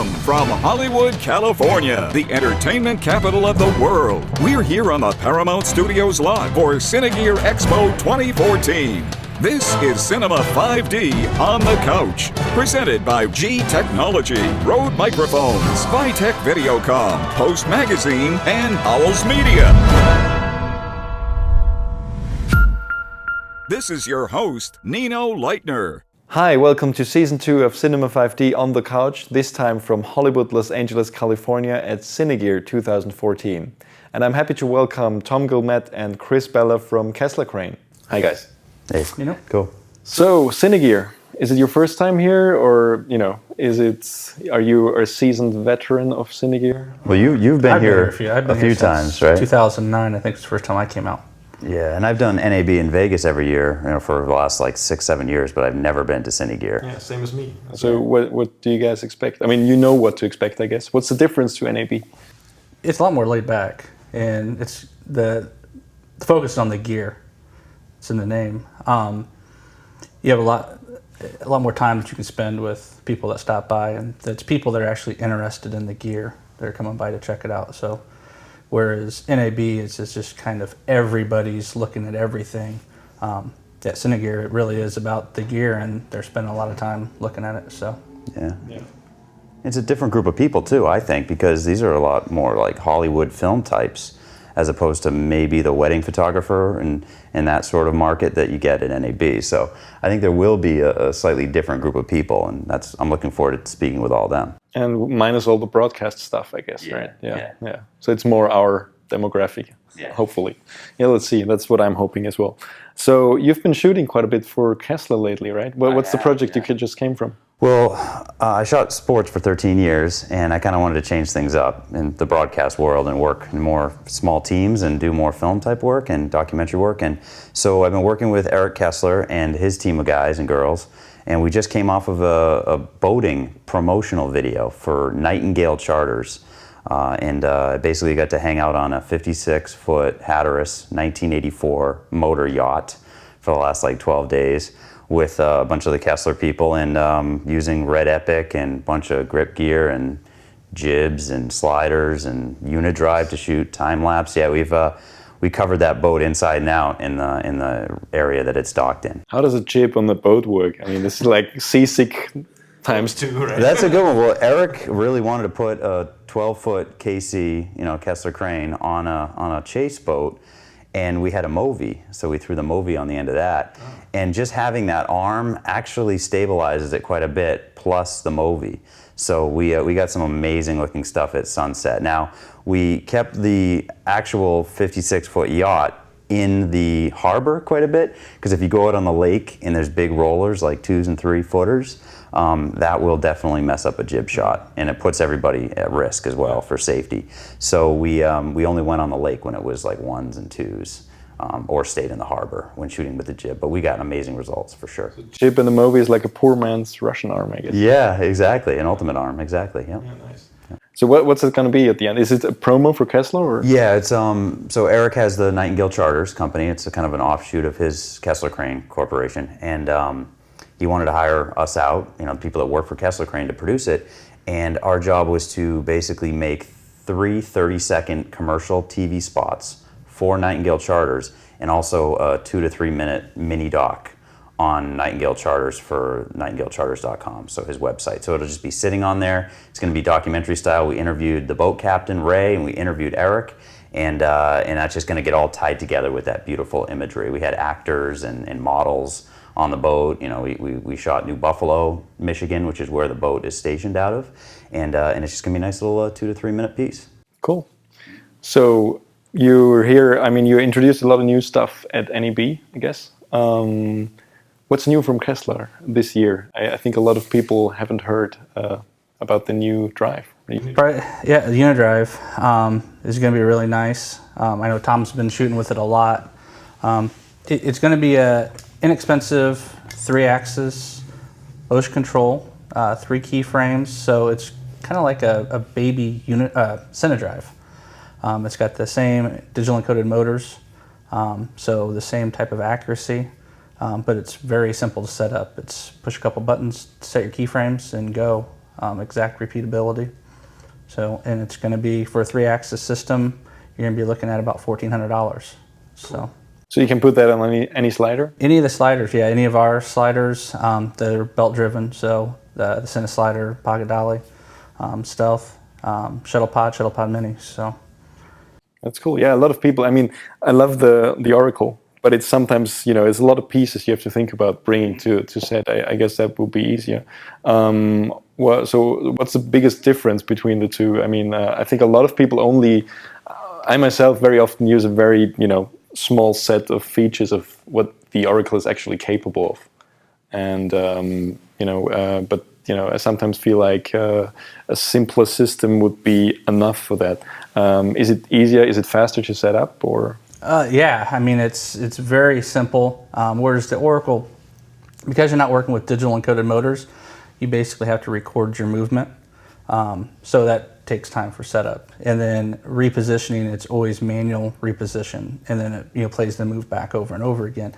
Welcome from Hollywood, California, the entertainment capital of the world. We're here on the Paramount Studios lot for Cinegear Expo 2014. This is Cinema 5D on the Couch, presented by G Technology, Rode Microphones, Vitech Videocom, Post Magazine, and Owls Media. This is your host, Nino Leitner. Hi, welcome to Season 2 of Cinema 5D on the Couch, this time from Hollywood, Los Angeles, California at Cinegear 2014. And I'm happy to welcome Tom Guilmette and Chris Bella from Kessler Crane. Hi guys. Hey, cool. So, Cinegear, is it your first time here, or, are you a seasoned veteran of Cinegear? Well, you've been here a few times, right? 2009, I think was the first time I came out. Yeah, and I've done NAB in Vegas every year, for the last 6-7 years, but I've never been to Cinegear. Yeah, same as me. So what do you guys expect? I mean, you know what to expect, I guess. What's the difference to NAB? It's a lot more laid back, and it's the focus on the gear. It's in the name. You have a lot more time that you can spend with people that stop by, and it's people that are actually interested in the gear. They're coming by to check it out. So. Whereas NAB is just kind of everybody's looking at everything. At Cinegear, it really is about the gear, and they're spending a lot of time looking at it. So yeah. It's a different group of people too, I think, because these are a lot more like Hollywood film types, as opposed to maybe the wedding photographer and that sort of market that you get at NAB. So I think there will be a slightly different group of people, and I'm looking forward to speaking with all of them. And minus all the broadcast stuff, I guess, right? Yeah. So it's more our demographic, hopefully. Yeah, let's see. That's what I'm hoping as well. So you've been shooting quite a bit for Kessler lately, right? What's the project you just came from? Well, I shot sports for 13 years, and I kind of wanted to change things up in the broadcast world and work in more small teams and do more film type work and documentary work. And so I've been working with Eric Kessler and his team of guys and girls, and we just came off of a boating promotional video for Nightingale Charters. I basically got to hang out on a 56-foot Hatteras 1984 motor yacht for the last 12 days. With a bunch of the Kessler people, and using Red Epic and a bunch of grip gear and jibs and sliders and Unidrive to shoot Timelapse. Yeah, we covered that boat inside and out in the area that it's docked in. How does a jib on the boat work? I mean, this is like seasick times 2, right? That's a good one. Well, Eric really wanted to put a 12-foot KC, Kessler crane on a chase boat. And we had a Movi, so we threw the Movi on the end of that. Oh. And just having that arm actually stabilizes it quite a bit, plus the Movi. So we got some amazing looking stuff at sunset. Now, we kept the actual 56-foot yacht in the harbor quite a bit, because if you go out on the lake and there's big rollers like 2 and 3 footers, that will definitely mess up a jib shot, and it puts everybody at risk as well for safety. So we only went on the lake when it was like 1s and 2s, or stayed in the harbor when shooting with the jib. But we got amazing results for sure. So jib in the movie is like a poor man's Russian arm, I guess. Yeah, exactly, an ultimate arm, exactly. Yeah. Nice. Yeah. So what's it going to be at the end? Is it a promo for Kessler? Or? Yeah, it's so Eric has the Nightingale Charters company. It's a kind of an offshoot of his Kessler Crane Corporation, and he wanted to hire us out, the people that work for Kessler Crane, to produce it. And our job was to basically make 3 30-second commercial TV spots for Nightingale Charters, and also a 2 to 3 minute mini doc on Nightingale Charters for nightingalecharters.com, so his website. So it'll just be sitting on there. It's going to be documentary style. We interviewed the boat captain, Ray, and we interviewed Eric, and that's just going to get all tied together with that beautiful imagery. We had actors and models on the boat. We shot New Buffalo, Michigan, which is where the boat is stationed out of, and it's just going to be a nice little 2 to 3 minute piece. Cool. So you're here, you introduced a lot of new stuff at NAB, I guess. What's new from Kessler this year? I think a lot of people haven't heard about the new drive. Yeah, the Unidrive is going to be really nice. I know Tom's been shooting with it a lot. It's going to be a inexpensive 3-axis motion control, 3 keyframes, so it's kind of like a baby unit Cinedrive. It's got the same digital encoded motors, so the same type of accuracy, but it's very simple to set up. It's push a couple buttons, set your keyframes, and go. exact repeatability. So, and it's going to be for a 3-axis system, you're going to be looking at about $1,400. So. So you can put that on any slider? Any of the sliders, yeah. Any of our sliders that are belt driven. So the Cine Slider, Pocket Dolly, Stealth, Shuttle Pod Mini. So that's cool. Yeah, a lot of people. I mean, I love the Oracle, but it's sometimes it's a lot of pieces you have to think about bringing to set. I guess that would be easier. So what's the biggest difference between the two? I mean, I think a lot of people only. I myself very often use a very small set of features of what the Oracle is actually capable of, and but I sometimes feel like a simpler system would be enough for that. Is it easier? Is it faster to set up, or? Yeah, I mean it's very simple. Whereas the Oracle, because you're not working with digital encoded motors, you basically have to record your movement. So that takes time for setup, and then repositioning, it's always manual reposition, and then it plays the move back over and over again.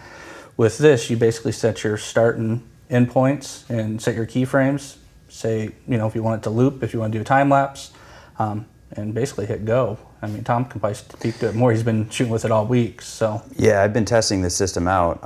With this, you basically set your start and end points and set your keyframes. Say if you want it to loop, if you want to do a time lapse, and basically hit go. I mean, Tom can probably speak to it more. He's been shooting with it all week, so. Yeah, I've been testing this system out,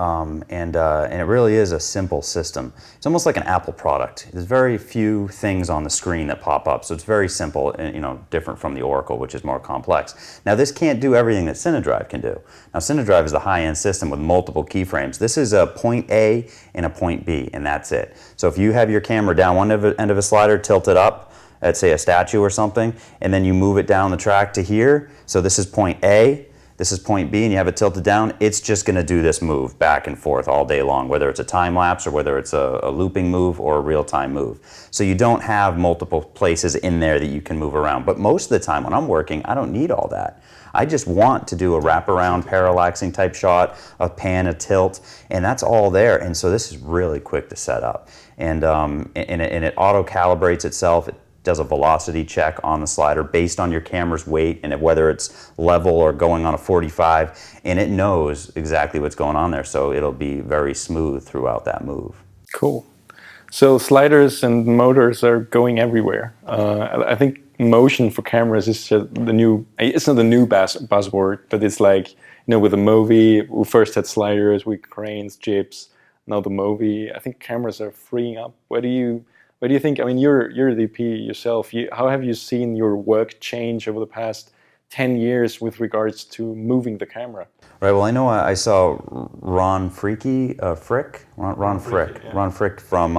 and it really is a simple system. It's almost like an Apple product. There's very few things on the screen that pop up, so it's very simple and different from the Oracle, which is more complex. Now, this can't do everything that CineDrive can do. Now, CineDrive is the high-end system with multiple keyframes. This is a point A and a point B, and that's it. So if you have your camera down one end of a slider, tilted up, at say a statue or something, and then you move it down the track to here. So this is point A, this is point B, and you have it tilted down. It's just going to do this move back and forth all day long, whether it's a time lapse or whether it's a looping move or a real-time move. So you don't have multiple places in there that you can move around. But most of the time when I'm working, I don't need all that. I just want to do a wraparound parallaxing type shot, a pan, a tilt, and that's all there. And so this is really quick to set up. And it auto-calibrates itself. It does a velocity check on the slider based on your camera's weight and whether it's level or going on a 45, and it knows exactly what's going on there, so it'll be very smooth throughout that move. Cool. So sliders and motors are going everywhere. I think motion for cameras is just it's not the new buzzword, but it's like, with the Movi, we first had sliders with cranes, jibs, now the Movi. I think cameras are freeing up. What do you think? I mean, you're a DP yourself. How have you seen your work change over the past 10 years with regards to moving the camera? Right. Well, I know I saw Ron Frick from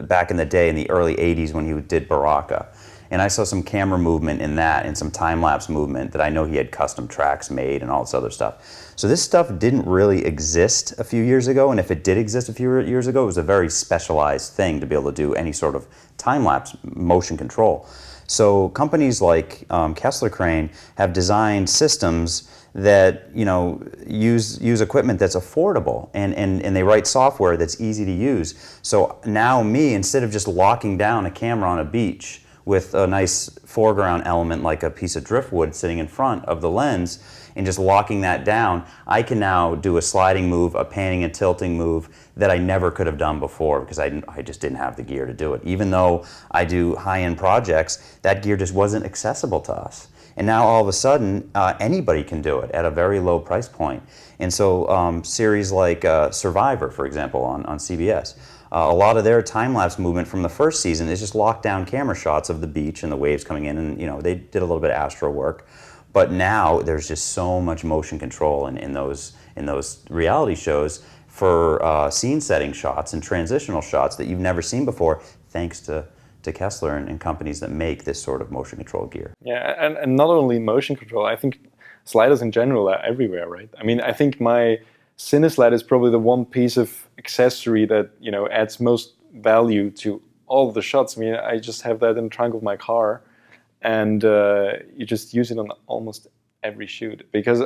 back in the day in the early '80s when he did Baraka, and I saw some camera movement in that and some time lapse movement that I know he had custom tracks made and all this other stuff. So this stuff didn't really exist a few years ago, and if it did exist a few years ago, it was a very specialized thing to be able to do any sort of time-lapse motion control. So companies like Kessler Crane have designed systems that use equipment that's affordable, and they write software that's easy to use. So now instead of just locking down a camera on a beach with a nice foreground element like a piece of driftwood sitting in front of the lens, and just locking that down, I can now do a sliding move, a panning and tilting move that I never could have done before because I just didn't have the gear to do it. Even though I do high-end projects, that gear just wasn't accessible to us. And now all of a sudden, anybody can do it at a very low price point. And so series like Survivor, for example, on CBS, a lot of their time-lapse movement from the first season is just locked down camera shots of the beach and the waves coming in, and they did a little bit of astro work. But now there's just so much motion control in those reality shows for scene setting shots and transitional shots that you've never seen before, thanks to Kessler and companies that make this sort of motion control gear. Yeah, and not only motion control, I think sliders in general are everywhere, right? I mean, I think my Cine Slider is probably the one piece of accessory that adds most value to all of the shots. I mean, I just have that in the trunk of my car, and you just use it on almost every shoot, because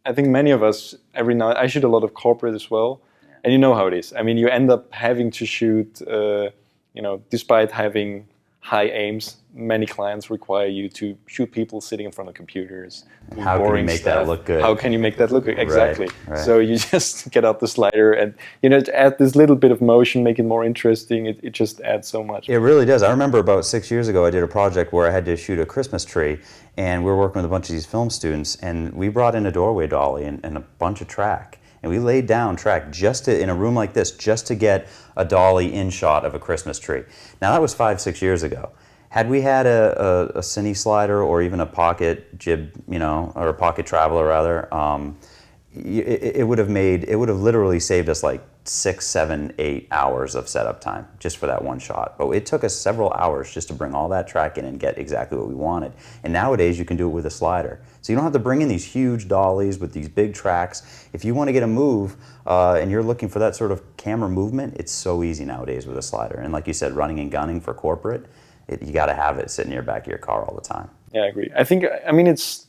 I think many of us every night, I shoot a lot of corporate as well, and you know how it is. I mean, you end up having to shoot, despite having high aims. Many clients require you to shoot people sitting in front of computers. How can you make that look good? How can you make that look good? Exactly. Right. So you just get out the slider and, to add this little bit of motion, make it more interesting, it just adds so much. It really does. I remember about 6 years ago, I did a project where I had to shoot a Christmas tree, and we were working with a bunch of these film students, and we brought in a doorway dolly and a bunch of track. And we laid down track in a room like this, just to get a dolly in shot of a Christmas tree. Now that was 5-6 years ago. Had we had a cine slider or even a pocket jib, or a pocket traveler rather, it would have literally saved us like 6, 7, 8 hours of setup time just for that one shot. But it took us several hours just to bring all that track in and get exactly what we wanted. And nowadays you can do it with a slider. So you don't have to bring in these huge dollies with these big tracks. If you want to get a move and you're looking for that sort of camera movement, it's so easy nowadays with a slider. And like you said, running and gunning for corporate, you got to have it sitting in your back of your car all the time. Yeah, I agree. I mean, it's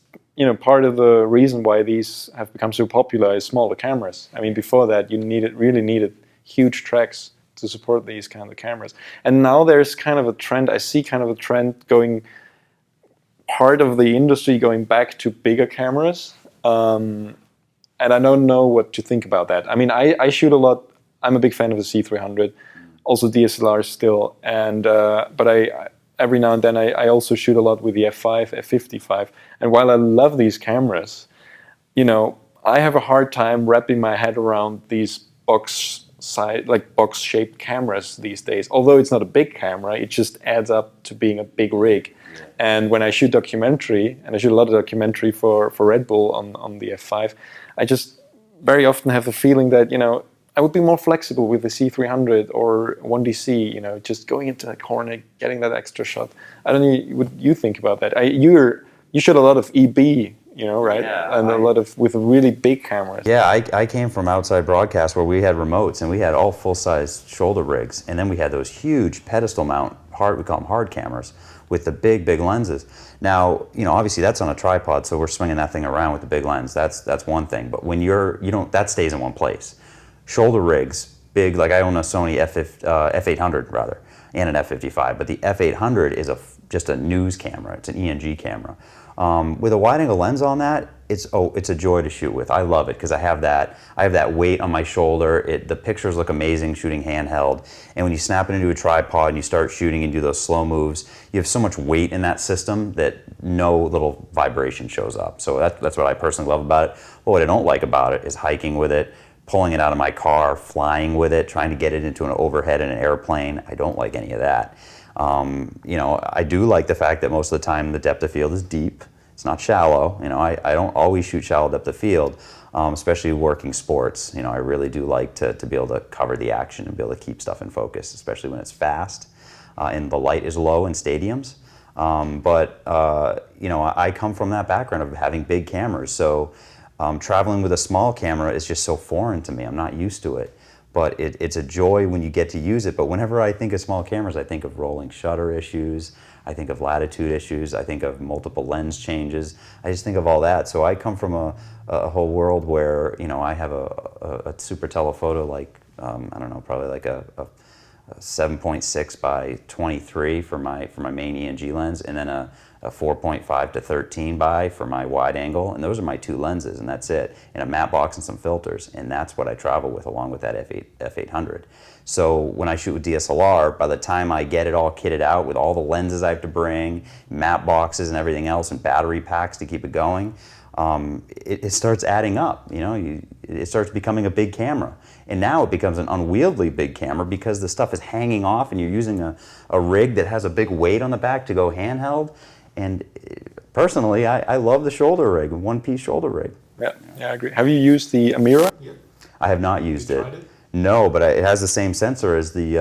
part of the reason why these have become so popular is smaller cameras. I mean, before that, you really needed huge tracks to support these kind of cameras. And now there's kind of a trend. I see kind of a trend going, part of the industry going back to bigger cameras. And I don't know what to think about that. I mean, I shoot a lot. I'm a big fan of the C300, also DSLRs still. And but every now and then I also shoot a lot with the F5, F55. And while I love these cameras, I have a hard time wrapping my head around these box-shaped cameras these days. Although it's not a big camera, it just adds up to being a big rig. Yeah. And when I shoot documentary, and I shoot a lot of documentary for Red Bull on the F5, I just very often have the feeling that, I would be more flexible with the C300 or 1DC, just going into that corner, getting that extra shot. I don't know what you think about that. You shot a lot of EB, right? Yeah, and a lot of with really big cameras. Yeah, I came from outside broadcast where we had remotes and we had all full-size shoulder rigs, and then we had those huge pedestal mount we call them hard cameras with the big lenses. Now, obviously that's on a tripod, so we're swinging that thing around with the big lens. That's one thing. But when that stays in one place. Shoulder rigs, big, like I own a Sony F800 rather, and an F55, but the F800 is just a news camera. It's an ENG camera. With a wide-angle lens on that, it's a joy to shoot with. I love it because I have that weight on my shoulder. The pictures look amazing shooting handheld, and when you snap it into a tripod and you start shooting and do those slow moves, you have so much weight in that system that no little vibration shows up. So that's what I personally love about it. But what I don't like about it is hiking with it, pulling it out of my car, flying with it, trying to get it into an overhead in an airplane. I don't like any of that. I do like the fact that most of the time the depth of field is deep. It's not shallow. I don't always shoot shallow depth of field, especially working sports. I really do like to be able to cover the action and be able to keep stuff in focus, especially when it's fast and the light is low in stadiums. I come from that background of having big cameras, so traveling with a small camera is just so foreign to me. I'm not used to it. But it's a joy when you get to use it. But whenever I think of small cameras, I think of rolling shutter issues, I think of latitude issues, I think of multiple lens changes. I just think of all that. So I come from a whole world where, I have a super telephoto like, probably like a 7.6 by 23 for my main ENG lens, and then a 4.5 to 13 by for my wide angle, and those are my two lenses, and that's it, and a matte box and some filters, and that's what I travel with along with that F800. So when I shoot with DSLR, by the time I get it all kitted out with all the lenses I have to bring, matte boxes and everything else, and battery packs to keep it going, it starts adding up. It starts becoming a big camera. And now it becomes an unwieldy big camera because the stuff is hanging off and you're using a rig that has a big weight on the back to go handheld. And personally, I love the shoulder rig, one-piece shoulder rig. Yeah, I agree. Have you used the Amira? Yeah. I have not used it. No, but it has the same sensor as the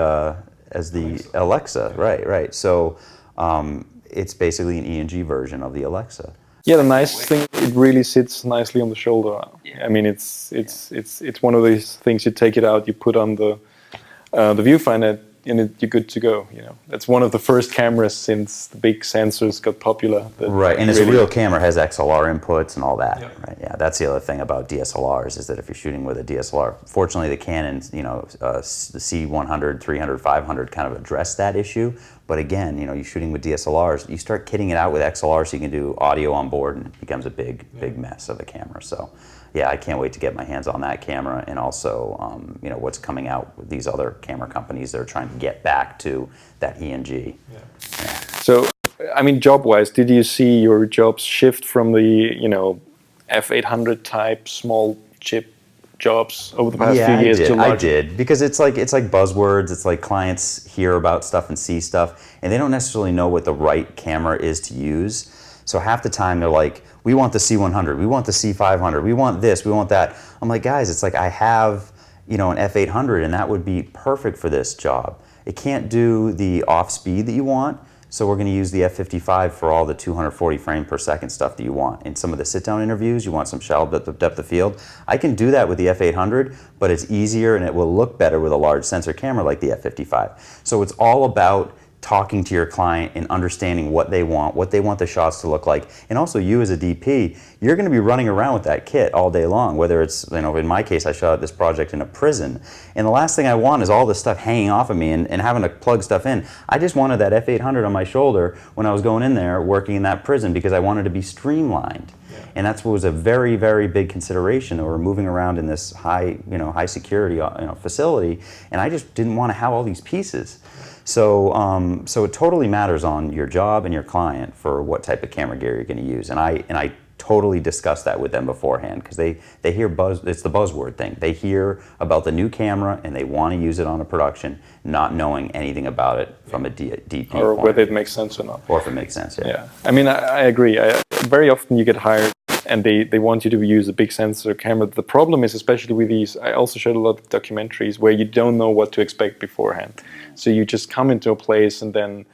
Alexa. Right. So it's basically an ENG version of the Alexa. Yeah, the nice thing, it really sits nicely on the shoulder. Yeah. I mean, it's one of these things, you take it out, you put on the viewfinder, and you're good to go. That's one of the first cameras since the big sensors got popular. Right, and it's a real camera, has XLR inputs and all that. Yeah. Right. Yeah, that's the other thing about DSLRs is that if you're shooting with a DSLR, fortunately the Canon, the C100, 300, 500 kind of address that issue. But again, you're shooting with DSLRs. You start kitting it out with XLR so you can do audio on board, and it becomes a big mess of a camera. So, yeah, I can't wait to get my hands on that camera, and also, what's coming out with these other camera companies that are trying to get back to that ENG. Yeah. So, I mean, job-wise, did you see your jobs shift from the, F800 type small chip jobs over the past few years to large? I did, because it's like buzzwords. It's like clients hear about stuff and see stuff, and they don't necessarily know what the right camera is to use. So half the time they're like, we want the C100, we want the C500, we want this, we want that. I'm like, guys, it's like I have, an F800, and that would be perfect for this job. It can't do the off speed that you want. So we're going to use the F55 for all the 240 frame per second stuff that you want. In some of the sit-down interviews, you want some shallow depth of field. I can do that with the F800, but it's easier and it will look better with a large sensor camera like the F55. So it's all about talking to your client and understanding what they want the shots to look like. And also, you as a DP, you're going to be running around with that kit all day long, whether it's, in my case, I shot this project in a prison. And the last thing I want is all this stuff hanging off of me and having to plug stuff in. I just wanted that F800 on my shoulder when I was going in there working in that prison, because I wanted to be streamlined. Yeah. And that's what was a very, very big consideration. We're moving around in this high security facility, and I just didn't want to have all these pieces. So, so it totally matters on your job and your client for what type of camera gear you're going to use. And I totally discuss that with them beforehand, because they hear it's the buzzword thing. They hear about the new camera and they want to use it on a production, not knowing anything about it from a DP or whether it makes sense or not. Or if it makes sense, yeah. Yeah. I mean, I agree. Very often you get hired and they want you to use a big sensor camera. The problem is, especially with these, I also showed a lot of documentaries where you don't know what to expect beforehand. So you just come into a place and then,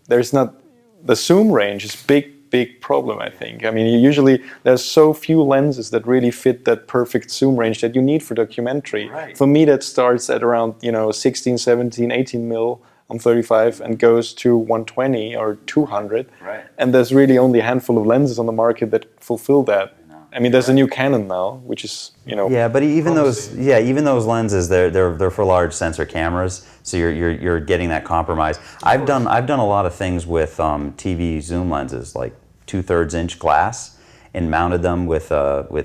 there's not, the zoom range is big problem, I think. I mean, usually there's so few lenses that really fit that perfect zoom range that you need for documentary. Right. For me, that starts at around 16, 17, 18 mil on 35 and goes to 120 or 200. Right. And there's really only a handful of lenses on the market that fulfill that. I mean, there's a new Canon now, which is Yeah, but even those lenses, they're for large sensor cameras, so you're getting that compromise. I've done a lot of things with TV zoom lenses, like 2/3 inch glass, and mounted them with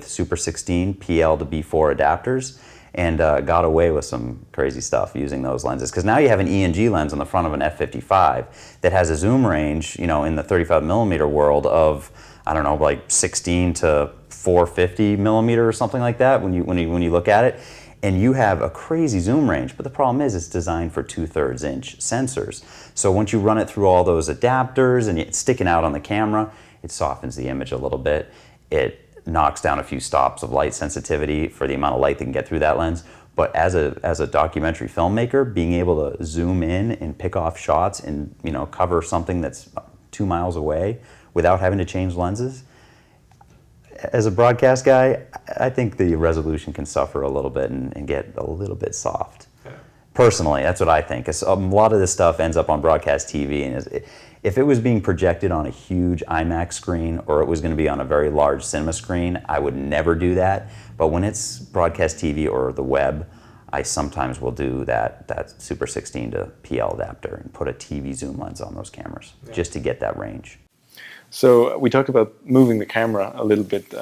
Super 16 PL to B4 adapters, and got away with some crazy stuff using those lenses. Because now you have an ENG lens on the front of an F55 that has a zoom range, in the 35 millimeter world of, I don't know, like 16 to 450 millimeter or something like that when you look at it, and you have a crazy zoom range. But the problem is it's designed for 2/3 inch sensors. So once you run it through all those adapters and it's sticking out on the camera, it softens the image a little bit. It knocks down a few stops of light sensitivity for the amount of light that can get through that lens. But as a documentary filmmaker, being able to zoom in and pick off shots and cover something that's 2 miles away without having to change lenses, as a broadcast guy, I think the resolution can suffer a little bit and get a little bit soft. Yeah. Personally, that's what I think. A lot of this stuff ends up on broadcast TV, and if it was being projected on a huge IMAX screen or it was going to be on a very large cinema screen, I would never do that. But when it's broadcast TV or the web, I sometimes will do that Super 16 to PL adapter and put a TV zoom lens on those cameras, just to get that range. So we talked about moving the camera a little bit.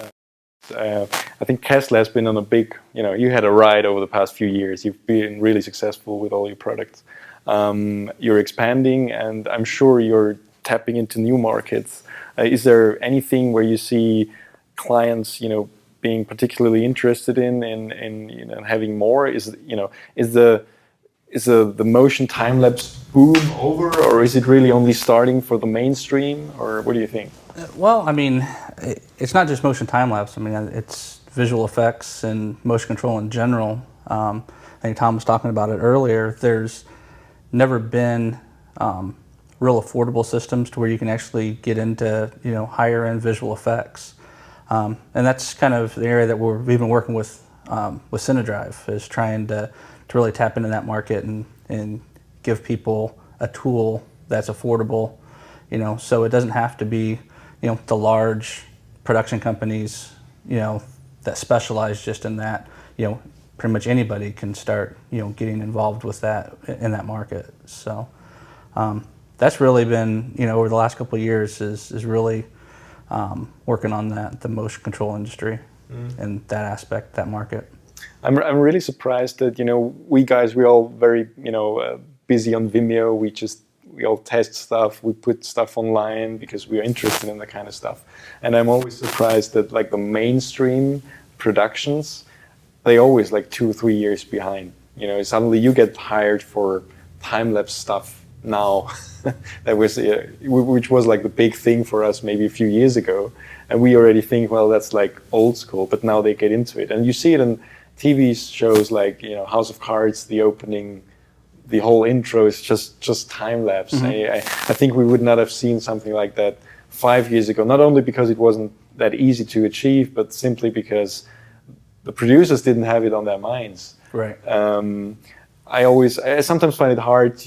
I think Kessler has been on a big, you had a ride over the past few years. You've been really successful with all your products. You're expanding, and I'm sure you're tapping into new markets. Is there anything where you see clients, being particularly interested in having more? Is the motion time-lapse boom over, or is it really only starting for the mainstream, or what do you think? Well, I mean, it's not just motion time-lapse. I mean, it's visual effects and motion control in general. I think Tom was talking about it earlier. There's never been real affordable systems to where you can actually get into higher-end visual effects, and that's kind of the area that we've been working with CineDrive, is trying to really tap into that market and give people a tool that's affordable, so it doesn't have to be, the large production companies, that specialize just in that. Pretty much anybody can start, getting involved with that in that market. So, That's really been, over the last couple of years is really working on the motion control industry and that aspect, that market. I'm really surprised that we're all very busy on Vimeo. We all test stuff. We put stuff online because we are interested in that kind of stuff. And I'm always surprised that like the mainstream productions, they always like 2 or 3 years behind. Suddenly you get hired for time-lapse stuff now. That was which was like the big thing for us maybe a few years ago, and we already think, well, that's like old school. But now they get into it, and you see it in TV shows like House of Cards. The opening, the whole intro is just time lapse. I think we would not have seen something like that 5 years ago. Not only because it wasn't that easy to achieve, but simply because the producers didn't have it on their minds. Right. I sometimes find it hard,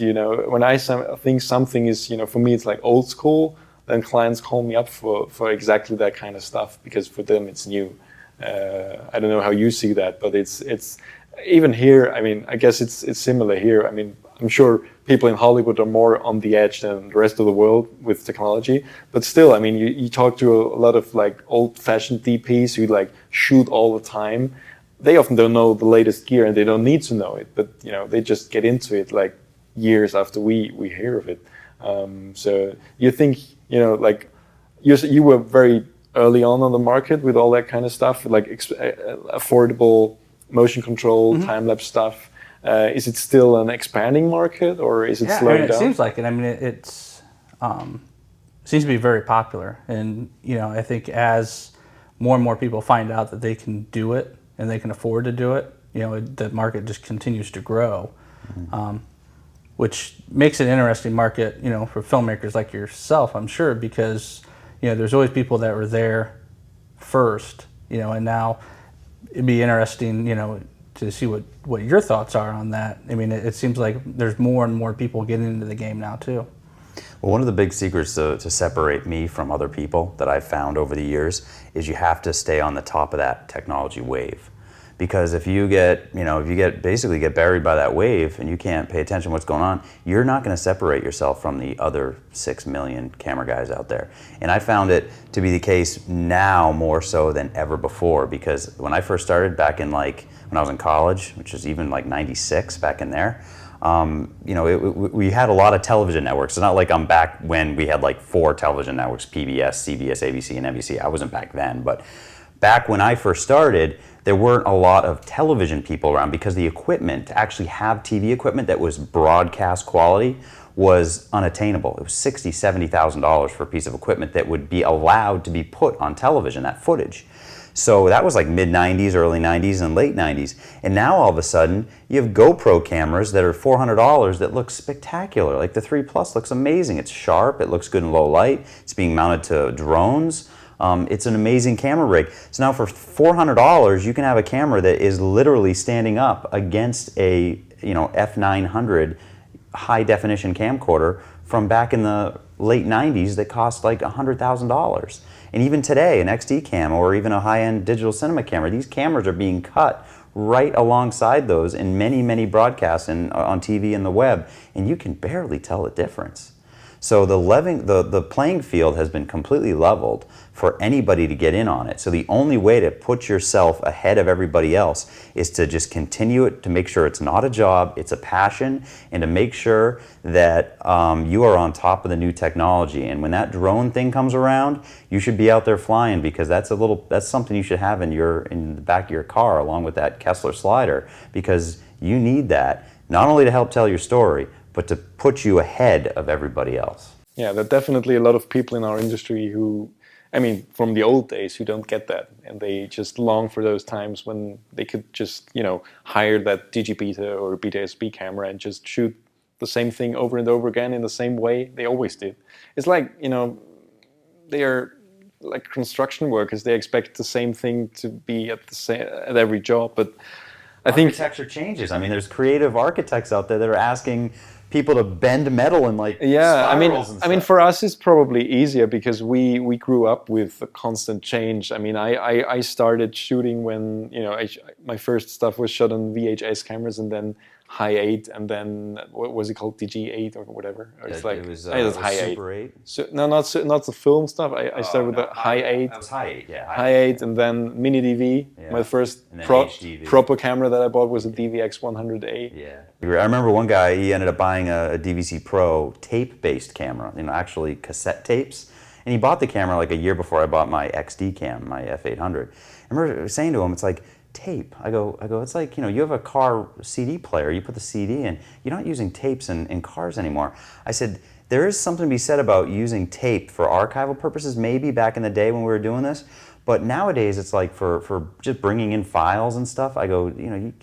when I think something is, for me it's like old school, then clients call me up for exactly that kind of stuff because for them it's new. I don't know how you see that, but it's even here. I mean, I guess it's similar here. I mean, I'm sure people in Hollywood are more on the edge than the rest of the world with technology, but still, I mean, you talk to a lot of like old-fashioned DPs who like shoot all the time. They often don't know the latest gear, and they don't need to know it. But they just get into it like years after we hear of it. So you think like you were very early on the market with all that kind of stuff, like affordable motion control, time-lapse stuff. Is it still an expanding market, or is it slowing down? It seems like it. I mean, it seems to be very popular, and I think as more and more people find out that they can do it and they can afford to do it, the market just continues to grow, which makes it an interesting market, for filmmakers like yourself, I'm sure, because there's always people that were there first, and now it'd be interesting, to see what your thoughts are on that. I mean, it seems like there's more and more people getting into the game now too. Well, one of the big secrets to separate me from other people that I've found over the years is you have to stay on the top of that technology wave. Because if you basically get buried by that wave and you can't pay attention to what's going on, you're not going to separate yourself from the other 6 million camera guys out there. And I found it to be the case now more so than ever before, because when I first started back in when I was in college, which is even like 96 back in there, we had a lot of television networks. It's not like I'm back when we had like 4 television networks, PBS, CBS, ABC, and NBC. I wasn't back then, but back when I first started, there weren't a lot of television people around because the equipment, to actually have TV equipment that was broadcast quality, was unattainable. It was $60,000, $70,000 for a piece of equipment that would be allowed to be put on television, that footage. So that was like mid-90s, early 90s, and late 90s. And now all of a sudden, you have GoPro cameras that are $400 that look spectacular. Like the 3 Plus looks amazing. It's sharp, it looks good in low light, it's being mounted to drones. It's an amazing camera rig. So now for $400, you can have a camera that is literally standing up against a F900 high definition camcorder from back in the late 90s that cost like $100,000. And even today, an XD cam or even a high-end digital cinema camera, these cameras are being cut right alongside those in many, many broadcasts and on TV and the web, and you can barely tell the difference. So the playing field has been completely leveled for anybody to get in on it. So the only way to put yourself ahead of everybody else is to just continue it, to make sure it's not a job, it's a passion, and to make sure that you are on top of the new technology. And when that drone thing comes around, you should be out there flying, because that's something you should have in the back of your car along with that Kessler slider, because you need that not only to help tell your story, but to put you ahead of everybody else. Yeah, there are definitely a lot of people in our industry who, from the old days, who don't get that. And they just long for those times when they could just, hire that Digibeta or BetaSP camera and just shoot the same thing over and over again in the same way they always did. It's like, they are like construction workers. They expect the same thing to be at every job. But I think architecture changes. There's creative architects out there that are asking people to bend metal and spirals and stuff. For us it's probably easier because we grew up with a constant change. I started shooting when my first stuff was shot on VHS cameras, and then High 8, and then what was it called, the G8 or whatever? Or it's like it was High 8. Super 8. So, no, not the film stuff. I started with the High 8. That was High 8, yeah. High 8, and then Mini DV. Yeah. My first And then HDV. proper camera that I bought was a DVX 100A. Yeah. I remember one guy, he ended up buying a DVC Pro tape-based camera, actually cassette tapes. And he bought the camera like a year before I bought my XD cam, my F800. I remember saying to him, it's like, tape. I go, it's like, you have a car CD player, you put the CD in, you're not using tapes in cars anymore. I said, there is something to be said about using tape for archival purposes, maybe back in the day when we were doing this, but nowadays it's like for just bringing in files and stuff. I go,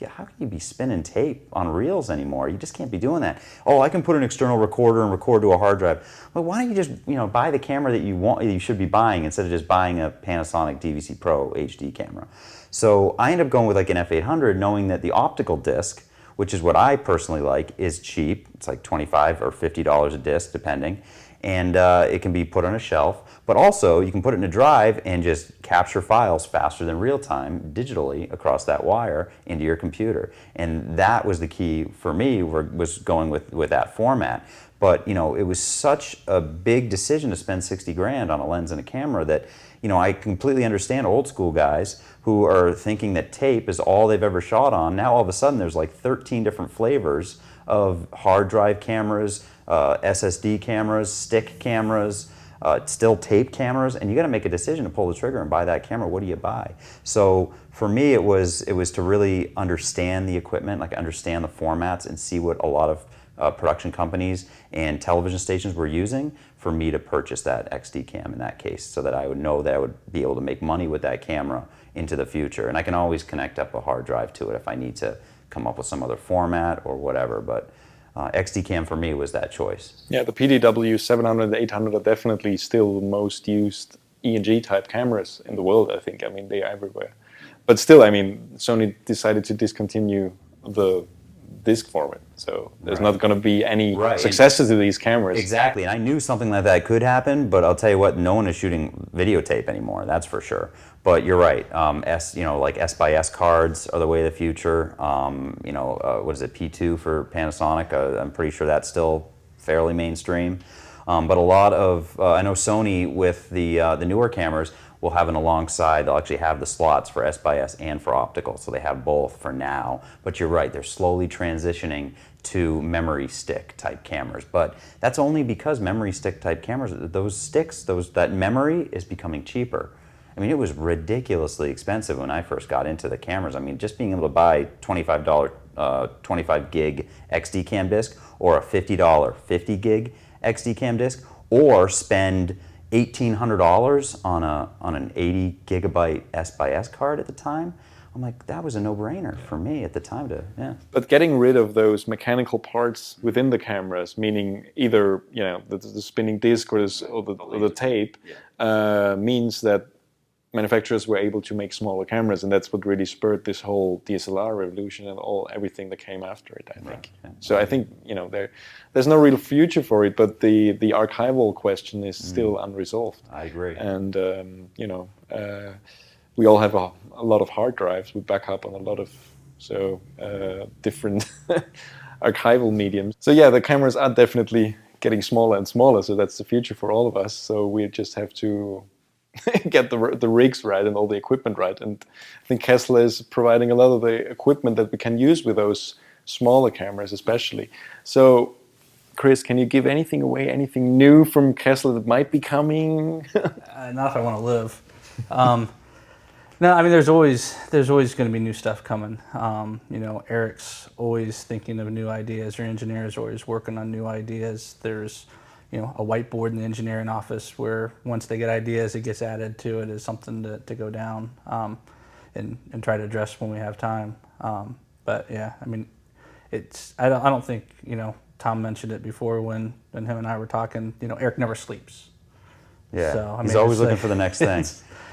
how can you be spinning tape on reels anymore? You just can't be doing that. Oh, I can put an external recorder and record to a hard drive. Well, why don't you just, buy the camera that you should be buying instead of just buying a Panasonic DVC Pro HD camera? So I ended up going with like an F800, knowing that the optical disc, which is what I personally like, is cheap. It's like $25 or $50 a disc, depending. And it can be put on a shelf. But also, you can put it in a drive and just capture files faster than real time, digitally, across that wire into your computer. And that was the key for me, was going with that format. But, it was such a big decision to spend 60 grand on a lens and a camera that, I completely understand old school guys who are thinking that tape is all they've ever shot on. Now all of a sudden there's like 13 different flavors of hard drive cameras, SSD cameras, stick cameras, still tape cameras, and you got to make a decision to pull the trigger and buy that camera. What do you buy? So for me, it was to really understand the equipment, like understand the formats, and see what a lot of production companies and television stations were using for me to purchase that XD cam in that case, so that I would know that I would be able to make money with that camera into the future. And I can always connect up a hard drive to it if I need to come up with some other format or whatever. But XD cam for me was that choice. Yeah, the PDW 700 and 800 are definitely still the most used ENG type cameras in the world, I think. I mean, they are everywhere. But still, I mean, Sony decided to discontinue the disc format, so there's not going to be any successes to these cameras. Exactly, and I knew something like that could happen, but I'll tell you what, no one is shooting videotape anymore, that's for sure. But you're right, like S/S cards are the way of the future. What is it, P2 for Panasonic? I'm pretty sure that's still fairly mainstream. But a lot of, I know Sony with the newer cameras will have an alongside, they'll actually have the slots for S/S and for optical, so they have both for now. But you're right, they're slowly transitioning to memory stick type cameras. But that's only because memory stick type cameras, those sticks, that memory is becoming cheaper. I mean, it was ridiculously expensive when I first got into the cameras. I mean, just being able to buy $25 25 gig XD cam disc, or a $50 50 gig XD cam disc, or spend $1,800 on an 80 gigabyte S/S card at the time. I'm like, that was a no-brainer for me at the time But getting rid of those mechanical parts within the cameras, meaning either the spinning disc or the tape, means that manufacturers were able to make smaller cameras, and that's what really spurred this whole DSLR revolution and everything that came after it, I think. Yeah. So I think there's no real future for it, but the archival question is still unresolved. I agree. And we all have a lot of hard drives. We back up on a lot of different archival mediums. So yeah, the cameras are definitely getting smaller and smaller. So that's the future for all of us. So we just have to get the rigs right and all the equipment right. And I think Kessler is providing a lot of the equipment that we can use with those smaller cameras especially. So Chris, can you give anything away, anything new from Kessler that might be coming? Not if I want to live. No, I mean, there's always going to be new stuff coming. Eric's always thinking of new ideas. Our engineers are always working on new ideas. There's a whiteboard in the engineering office where once they get ideas, it gets added to it as something to go down and try to address when we have time. But yeah, I mean, I don't think, Tom mentioned it before when him and I were talking, Eric never sleeps. Yeah, so, he's always looking for the next thing.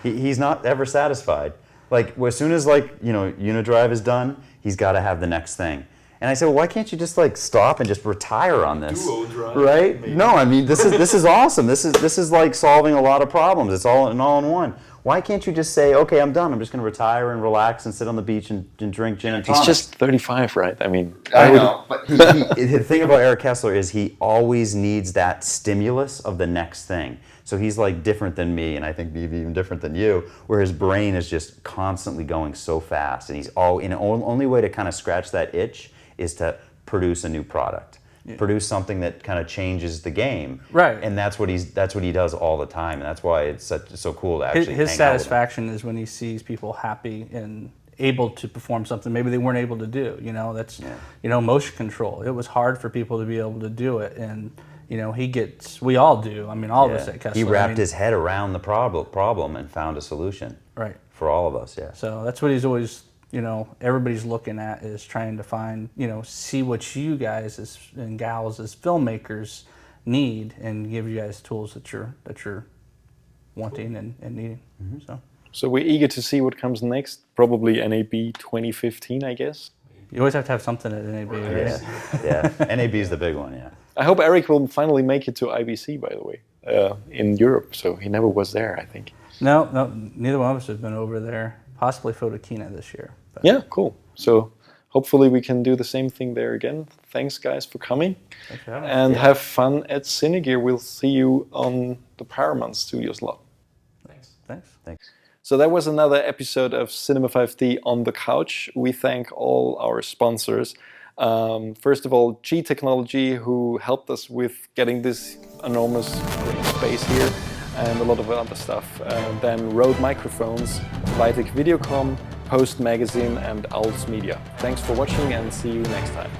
He's not ever satisfied. Like, as soon as Unidrive is done, he's got to have the next thing. And I said, well, why can't you just stop and just retire on this? Duo drive, right? maybe. No, I mean, this is awesome. This is like solving a lot of problems. It's all in one. Why can't you just say, okay, I'm done. I'm just going to retire and relax and sit on the beach and drink gin and tonic? He's just 35, right? I mean, I know, but the thing about Eric Kessler is he always needs that stimulus of the next thing. So he's like different than me, and I think maybe even different than you, where his brain is just constantly going so fast, and he's only way to kind of scratch that itch is to produce a new product. Produce something that kind of changes the game, right? And that's what he does all the time, and that's why it's so cool to actually. His hang satisfaction is when he sees people happy and able to perform something maybe they weren't able to do. You know, that's motion control. It was hard for people to be able to do it, and we all do. I mean, all of us at Kessler. He wrapped his head around the problem and found a solution. Right. For all of us, yeah. So that's what he's always. Everybody's looking at is trying to find, see what you guys and gals as filmmakers need and give you guys tools that you're wanting and needing. Mm-hmm. So we're eager to see what comes next. Probably NAB 2015, I guess. You always have to have something at NAB. Yeah. NAB is the big one, yeah. I hope Eric will finally make it to IBC, by the way, in Europe. So he never was there, I think. No, neither one of us have been over there. Possibly Photokina this year. But. Yeah, cool. So hopefully we can do the same thing there again. Thanks, guys, for coming. Thanks for having me. And have fun at Cinegear. We'll see you on the Paramount Studios lot. Thanks. So that was another episode of Cinema 5D on the couch. We thank all our sponsors. First of all, G Technology, who helped us with getting this enormous green space here, and a lot of other stuff. Then Rode Microphones, Vitek Videocom, Post Magazine, and Owls Media. Thanks for watching and see you next time.